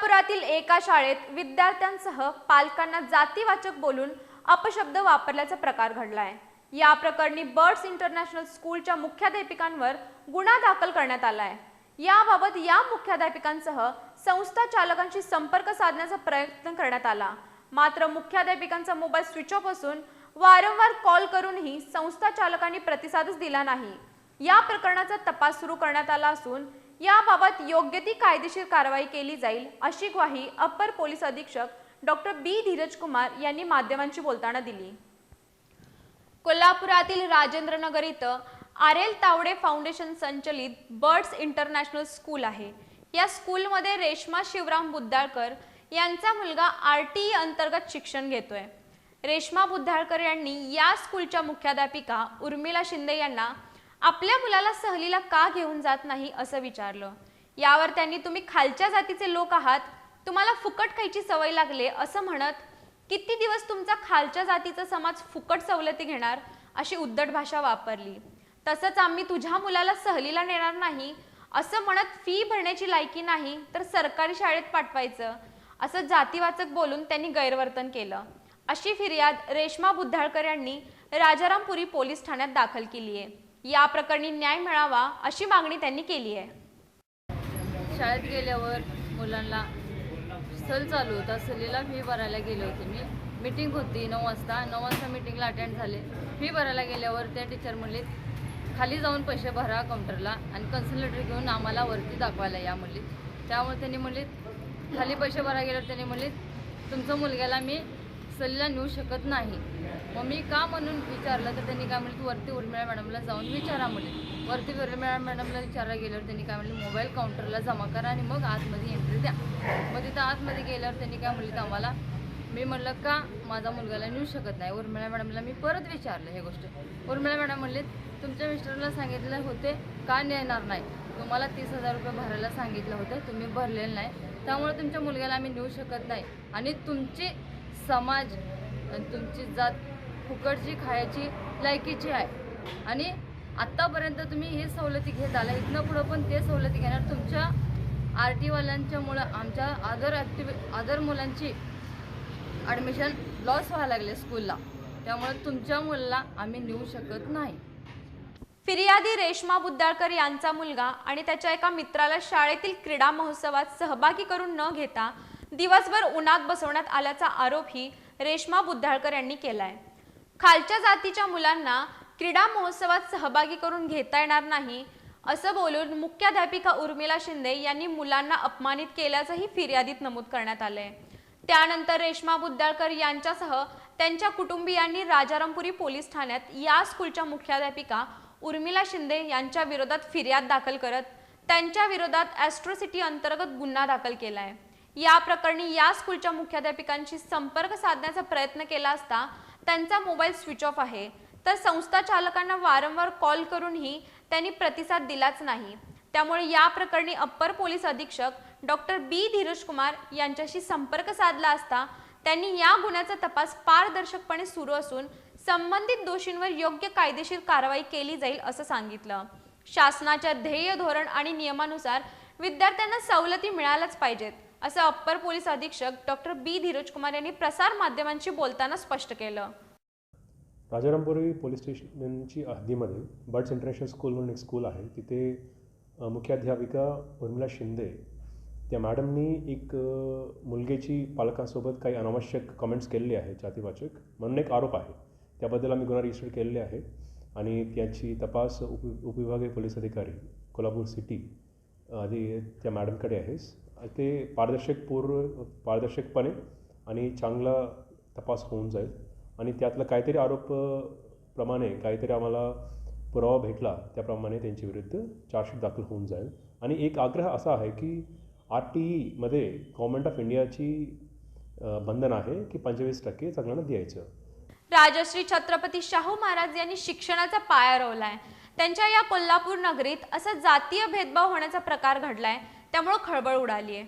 कोल्हापुरातील एका शाळेत विद्यार्थ्यांसह पालकांना जातीवाचक बोलून अपशब्द वापरल्याचा प्रकार घडलाय। या प्रकरणी बर्ड्स इंटरनॅशनल स्कूलच्या मुख्याध्यापिकांवर गुन्हा दाखल करण्यात आलाय। याबाबत या मुख्याध्यापिकांसह संस्था चालकांशी संपर्क साधण्याचा प्रयत्न करण्यात आला, मात्र मुख्याध्यापिकांचा मोबाईल स्विच ऑफ असून वारंवार कॉल करूनही संस्था चालकांनी प्रतिसादच दिला नाही। या प्रकरणाचा तपास सुरू करण्यात आला असून याबाबत योग्य ती कायदेशीर कारवाई केली जाईल अशी ग्वाही अप्पर पोलीस अधीक्षक डॉक्टर बी धीरज कुमार यांनी माध्यमांशी बोलताना दिली। कोल्हापुरातील राजेंद्र नगर इथं आर.एल. तावडे फाउंडेशन संचलित बर्ड्स इंटरनॅशनल स्कूल आहे। या स्कूलमध्ये रेश्मा शिवराम बुद्धाळकर यांचा मुलगा आर.टी.ई. अंतर्गत शिक्षण घेतोय। रेश्मा बुद्धाळकर यांनी या स्कूलच्या मुख्याध्यापिका उर्मिला शिंदे यांना आपल्या मुलाला सहलीला का घेऊन जात नाही असं विचारलं। यावर त्यांनी तुम्ही खालच्या जातीचे लोक आहात, तुम्हाला फुकट खायची सवय लागले असं म्हणत किती दिवस तुमचा खालच्या जातीचा समाज फुकट सवलती घेणार अशी उद्धट भाषा वापरली। तसंच आम्ही तुझ्या मुलाला सहलीला नेणार नाही असं म्हणत फी भरण्याची लायकी नाही तर सरकारी शाळेत पाठवायचं असं जातीवाचक बोलून त्यांनी गैरवर्तन केलं। अशी फिर्याद रेश्मा बुद्धाळकर यांनी राजारामपुरी पोलीस ठाण्यात दाखल केली आहे। या प्रकरणी न्याय मिळावा अशी मागणी त्यांनी केली आहे। शाळेत गेल्यावर मुलांना सहल चालू होता, सहलीला फी भरायला गेले होते मी। मीटिंग होती 9 वाजता मीटिंगला अटेंड झाले। फी भरायला गेल्यावर त्या टीचर म्हणले खाली जाऊन पैसे भरा काउंटरला आणि कन्सल्टेटर घेऊन आम्हाला वरती दाखवायला या म्हणले। त्यामुळे त्यांनी म्हणले खाली पैसे भरायला गेल्यावर त्यांनी म्हणले तुमच्या मुलग्याला मी सहलीला नेऊ शकत नाही। मग मी का म्हणून विचारलं तर त्यांनी काय म्हणले तू वरती उर्मिला मॅडमला जाऊन विचारा म्हणले। वरती उर्मिला मॅडमला विचारायला गेल्यावर त्यांनी काय म्हणले मोबाईल काउंटरला जमा करा आणि मग आतमध्ये एंट्री द्या। मग तिथं आतमध्ये गेल्यावर त्यांनी काय म्हणले आम्हाला, मी म्हणलं का माझा मुलगाला नेऊ शकत नाही। उर्मिला मॅडमला मी परत विचारलं हे गोष्ट। उर्मिला मॅडम म्हणले तुमच्या मिस्टरला सांगितले होते का नेणार नाही, तुम्हाला 30,000 रुपये भरायला सांगितलं होतं, तुम्ही भरलेलं नाही, त्यामुळे तुमच्या मुलग्याला आम्ही नेऊ शकत नाही आणि तुमची समाज आणि तुमची जात फुकटची खायची लायकीची आहे आणि आत्तापर्यंत तुम्ही हे सवलती घेत आला, इथनं पुढं पण ते सवलती घेणार। तुमच्या आर.टी.वाल्यांच्यामुळं आमच्या अदर मुलांची ॲडमिशन लॉस व्हायला लागले स्कूलला, त्यामुळे तुमच्या मुलाला आम्ही नेऊ शकत नाही। फिर्यादी रेश्मा बुद्धाळकर यांचा मुलगा आणि त्याच्या एका मित्राला शाळेतील क्रीडा महोत्सवात सहभागी करून न घेता दिवसभर उन्हात बसवण्यात आल्याचा आरोपही रेश्मा बुद्धाळकर यांनी केलाय। खालच्या जातीच्या मुलांना क्रीडा महोत्सवात सहभागी करून घेता येणार नाही असं बोलून मुख्याध्यापिका उर्मिला शिंदे यांनी मुलांना अपमानित केल्याचंही फिर्यादीत नमूद करण्यात आलंय। त्यानंतर रेश्मा बुद्धाळकर यांच्यासह त्यांच्या कुटुंबियांनी राजारामपुरी पोलीस ठाण्यात या स्कूलच्या मुख्याध्यापिका उर्मिला शिंदे यांच्या विरोधात फिर्याद दाखल करत त्यांच्या विरोधात ॲट्रॉसिटी अंतर्गत गुन्हा दाखल केलाय। या प्रकरणी या स्कूलच्या मुख्याध्यापिकांशी संपर्क साधण्याचा प्रयत्न केला असता त्यांचा मोबाईल स्विच ऑफ आहे, तर संस्था चालकांना वारंवार कॉल करूनही त्यांनी प्रतिसाद दिलाच नाही। त्यामुळे या प्रकरणी अप्पर पोलीस अधीक्षक डॉक्टर बी धीरज कुमार यांच्याशी संपर्क साधला असता त्यांनी या गुन्ह्याचा तपास पारदर्शकपणे सुरू असून संबंधित दोषींवर योग्य कायदेशीर कारवाई केली जाईल असं सांगितलं। शासनाच्या ध्येय धोरण आणि नियमानुसार विद्यार्थ्यांना सवलती मिळाल्याच पाहिजेत असं अप्पर पोलीस अधीक्षक डॉक्टर बी धीरज कुमार यांनी प्रसार माध्यमांशी बोलताना स्पष्ट केलं। Rajarampuri police स्टेशनची हद्दीमध्ये birds international school म्हणून एक स्कूल आहे, तिथे मुख्याध्यापिका उर्मिला शिंदे त्या मॅडमनी एक मुलगीची पालकांसोबत काही अनावश्यक कमेंट्स केलेले आहेत जातीवाचक म्हणून एक आरोप आहे। त्याबद्दल आम्ही गुन्हा रजिस्टर केलेले आहे आणि त्याची तपास उपविभागीय पोलीस अधिकारी कोल्हापूर सिटी आधी त्या मॅडमकडे आहे। ते पारदर्शकपणे आणि चांगला तपास होऊन जाईल आणि त्यातलं काहीतरी आरोप प्रमाणे काहीतरी आम्हाला पुरावा भेटला त्याप्रमाणे त्यांच्या विरुद्ध चार्जशीट दाखल होऊन जाईल। आणि एक आग्रह असा आहे की आर.टी.ई.मध्ये गव्हर्नमेंट ऑफ इंडियाची बंधन आहे की 25% सगळ्यांना द्यायचं। राजश्री छत्रपती शाहू महाराज यांनी शिक्षणाचा पाया रोवलाय। त्यांच्या या कोल्हापूर नगरीत असा जातीय भेदभाव होण्याचा प्रकार घडलाय, त्यामुळे खळबळ उडाली आहे।